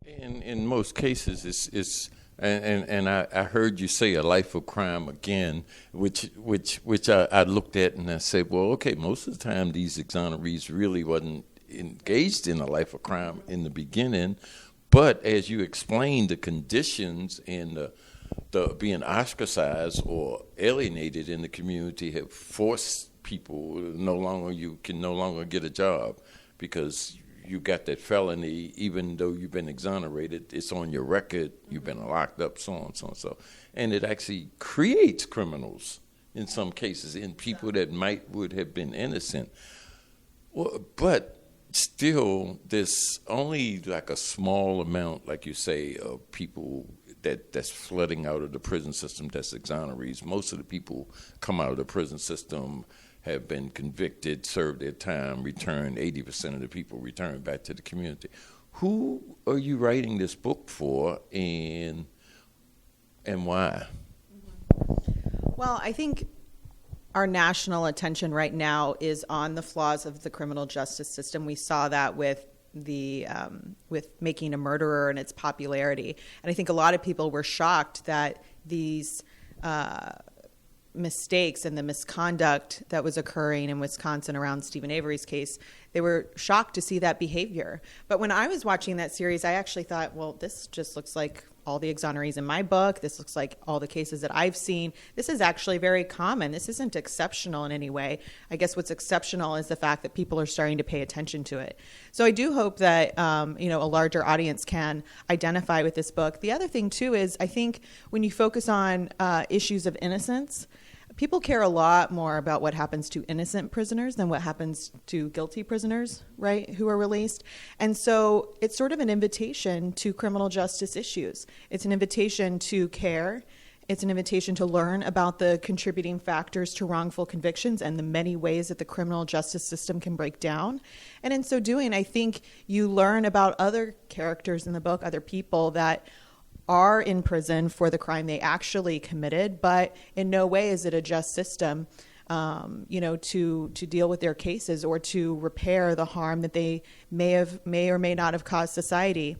In most cases, it's and I heard you say a life of crime again, which I looked at and I said, well, okay, most of the time these exonerees really wasn't engaged in a life of crime in the beginning, but as you explained, the conditions and the being ostracized or alienated in the community have forced people you can no longer get a job because you got that felony, even though you've been exonerated, it's on your record, you've been locked up, so on, so on, so. And it actually creates criminals in some cases, in people that would have been innocent. Well, but still, there's only like a small amount, like you say, of people that's flooding out of the prison system that's exonerees. Most of the people come out of the prison system have been convicted, served their time, returned. 80% of the people return back to the community. Who are you writing this book for, and why? Well, I think our national attention right now is on the flaws of the criminal justice system. We saw that with Making a Murderer and its popularity. And I think a lot of people were shocked that these mistakes and the misconduct that was occurring in Wisconsin around Stephen Avery's case, they were shocked to see that behavior. But when I was watching that series, I actually thought, well, this just looks like all the exonerees in my book. This looks like all the cases that I've seen. This is actually very common. This isn't exceptional in any way. I guess what's exceptional is the fact that people are starting to pay attention to it. So I do hope that a larger audience can identify with this book. The other thing too is I think when you focus on issues of innocence, people care a lot more about what happens to innocent prisoners than what happens to guilty prisoners, right, who are released. And so it's sort of an invitation to criminal justice issues. It's an invitation to care. It's an invitation to learn about the contributing factors to wrongful convictions and the many ways that the criminal justice system can break down. And in so doing, I think you learn about other characters in the book, other people that are in prison for the crime they actually committed, but in no way is it a just system, to deal with their cases or to repair the harm that they may or may not have caused society.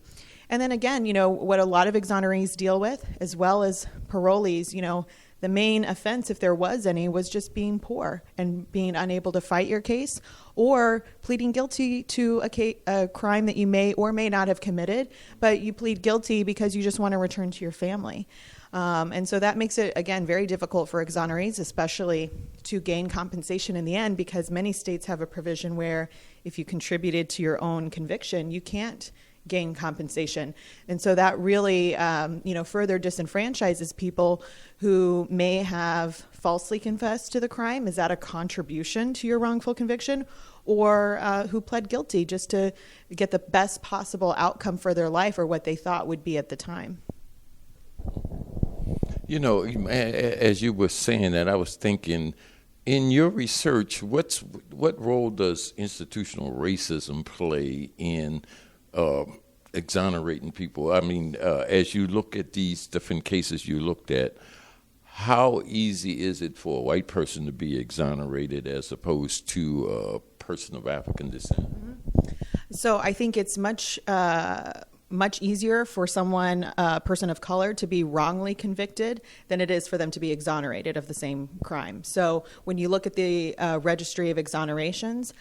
And then again, what a lot of exonerees deal with, as well as parolees, the main offense, if there was any, was just being poor and being unable to fight your case or pleading guilty to a crime that you may or may not have committed, but you plead guilty because you just want to return to your family. And so that makes it, again, very difficult for exonerees, especially to gain compensation in the end, because many states have a provision where if you contributed to your own conviction, you can't gain compensation. And so that really, further disenfranchises people who may have falsely confessed to the crime. Is that a contribution to your wrongful conviction? Or who pled guilty just to get the best possible outcome for their life or what they thought would be at the time. As you were saying that, I was thinking, in your research, what role does institutional racism play in exonerating people? I mean, as you look at these different cases you looked at, how easy is it for a white person to be exonerated as opposed to a person of African descent? Mm-hmm. So I think it's much easier for a person of color, to be wrongly convicted than it is for them to be exonerated of the same crime. So when you look at the registry of exonerations,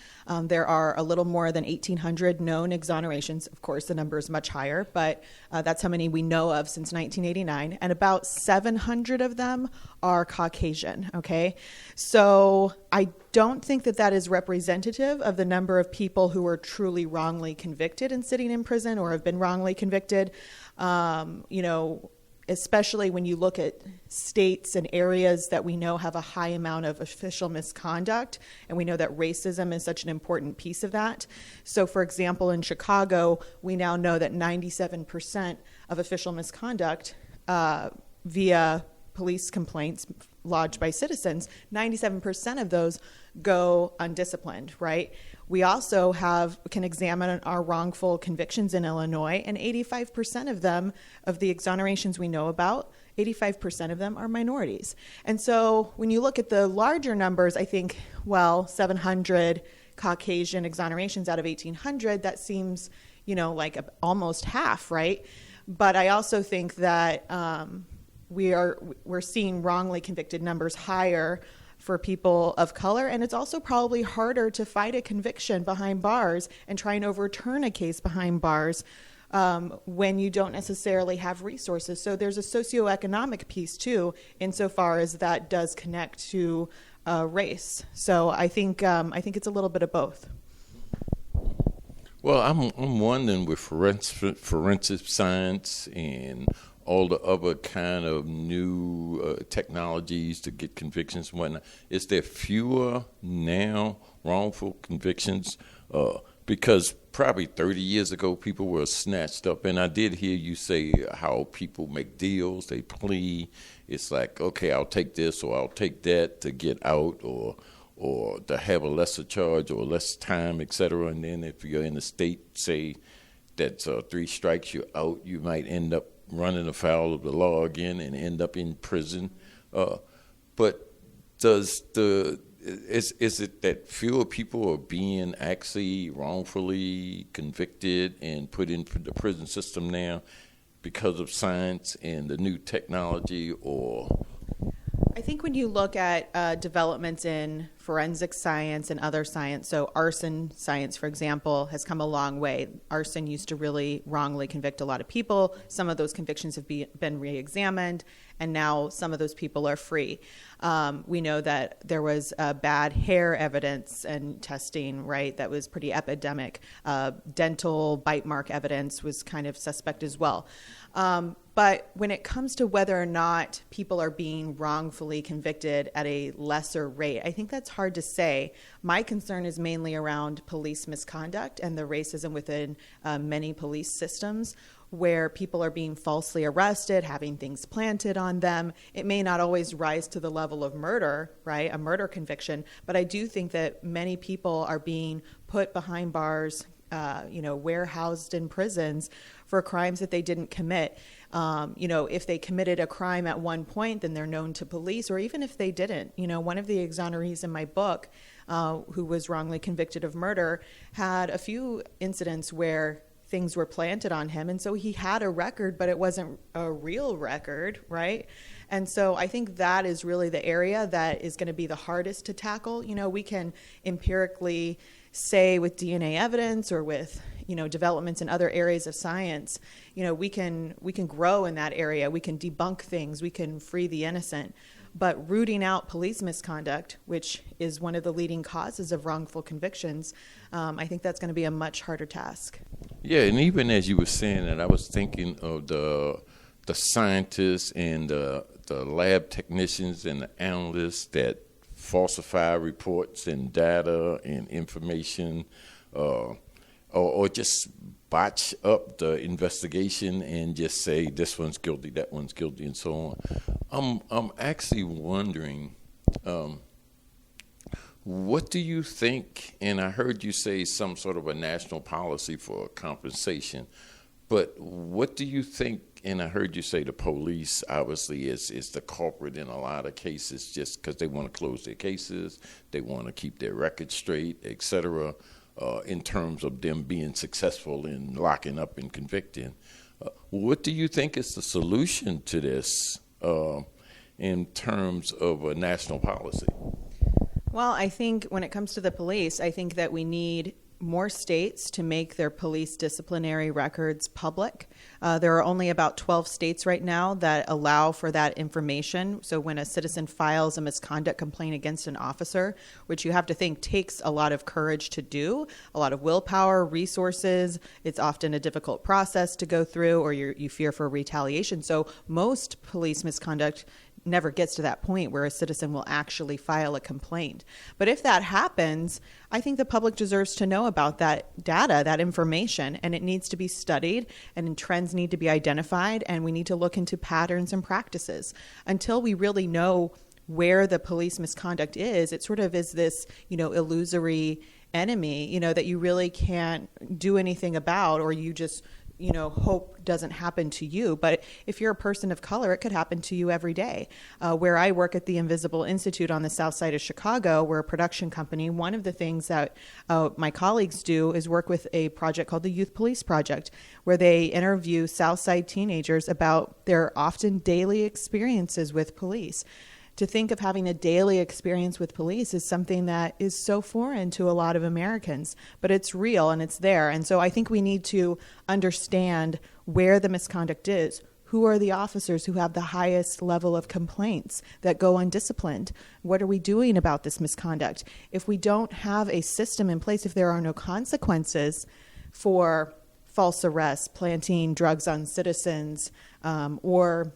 there are a little more than 1,800 known exonerations. Of course, the number is much higher, but that's how many we know of since 1989. And about 700 of them are Caucasian, okay? So I don't think that is representative of the number of people who are truly wrongly convicted and sitting in prison or have been wrongly convicted, especially when you look at states and areas that we know have a high amount of official misconduct, and we know that racism is such an important piece of that. So, for example, in Chicago, we now know that 97% of official misconduct via police complaints lodged by citizens, 97% of those go undisciplined, right? We also can examine our wrongful convictions in Illinois, and 85% of them, of the exonerations we know about, 85% of them are minorities. And so when you look at the larger numbers, I think, 700 Caucasian exonerations out of 1,800, that seems, like almost half, right? But I also think that we're seeing wrongly convicted numbers higher for people of color, and it's also probably harder to fight a conviction behind bars and try and overturn a case behind bars when you don't necessarily have resources. So there's a socioeconomic piece too, insofar as that does connect to race. So I think it's a little bit of both. Well, I'm wondering with forensic science and all the other kind of new technologies to get convictions and whatnot, is there fewer now wrongful convictions? Because probably 30 years ago, people were snatched up. And I did hear you say how people make deals, they plea. It's like, okay, I'll take this or I'll take that to get out, or to have a lesser charge or less time, et cetera. And then if you're in the state, say that 3 strikes, you're out, you might end up running afoul of the law again and end up in prison. But is it that fewer people are being actually wrongfully convicted and put into the prison system now because of science and the new technology, or? I think when you look at developments in forensic science and other science, so arson science, for example, has come a long way. Arson used to really wrongly convict a lot of people. Some of those convictions have been re-examined, and now some of those people are free. We know that there was bad hair evidence and testing, right, that was pretty epidemic. Dental bite mark evidence was kind of suspect as well. But when it comes to whether or not people are being wrongfully convicted at a lesser rate, I think that's hard to say. My concern is mainly around police misconduct and the racism within many police systems, where people are being falsely arrested, having things planted on them. It may not always rise to the level of murder, right, a murder conviction, but I do think that many people are being put behind bars, warehoused in prisons for crimes that they didn't commit. If they committed a crime at one point, then they're known to police, or even if they didn't. One of the exonerees in my book, who was wrongly convicted of murder, had a few incidents where things were planted on him, and so he had a record, but it wasn't a real record, right? And so I think that is really the area that is going to be the hardest to tackle. We can empirically say with DNA evidence or with developments in other areas of science, we can grow in that area. We can debunk things. We can free the innocent. But rooting out police misconduct, which is one of the leading causes of wrongful convictions, I think that's going to be a much harder task. Yeah, and even as you were saying that, I was thinking of the scientists and the lab technicians and the analysts that falsify reports and data and information, or just botch up the investigation and just say this one's guilty, that one's guilty, and so on. I'm actually wondering, what do you think? And I heard you say some sort of a national policy for compensation, but what do you think? And I heard you say the police obviously is the culprit in a lot of cases, just because they want to close their cases, they want to keep their records straight, et cetera. In terms of them being successful in locking up and convicting. What do you think is the solution to this in terms of a national policy? Well, I think when it comes to the police, I think that we need more states to make their police disciplinary records public. There are only about 12 states right now that allow for that information. So when a citizen files a misconduct complaint against an officer, which you have to think takes a lot of courage to do, a lot of willpower, resources, it's often a difficult process to go through, or you fear for retaliation. So most police misconduct never gets to that point where a citizen will actually file a complaint. But if that happens, I think the public deserves to know about that data, that information, and it needs to be studied, and trends need to be identified, and we need to look into patterns and practices. Until we really know where the police misconduct is, it sort of is this, illusory enemy, that you really can't do anything about, or you just hope doesn't happen to you. But if you're a person of color, it could happen to you every day. Where I work at the Invisible Institute on the south side of Chicago, we're a production company. One of the things that my colleagues do is work with a project called the Youth Police Project, where they interview south side teenagers about their often daily experiences with police. To think of having a daily experience with police is something that is so foreign to a lot of Americans, but it's real and it's there. And so I think we need to understand where the misconduct is. Who are the officers who have the highest level of complaints that go undisciplined? What are we doing about this misconduct? If we don't have a system in place, if there are no consequences for false arrests, planting drugs on citizens, or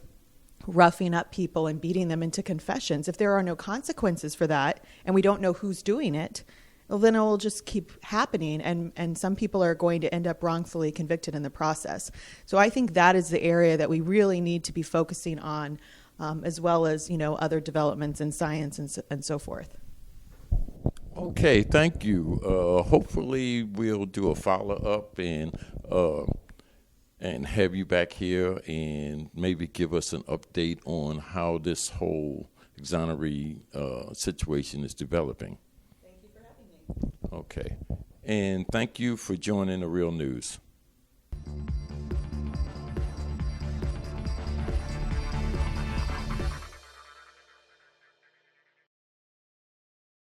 roughing up people and beating them into confessions, if there are no consequences for that and we don't know who's doing it, well, then it will just keep happening, and some people are going to end up wrongfully convicted in the process. So I think that is the area that we really need to be focusing on, as well as other developments in science and so forth. Okay, thank you. Hopefully we'll do a follow-up and have you back here and maybe give us an update on how this whole exoneree situation is developing. Thank you for having me. Okay. And thank you for joining The Real News.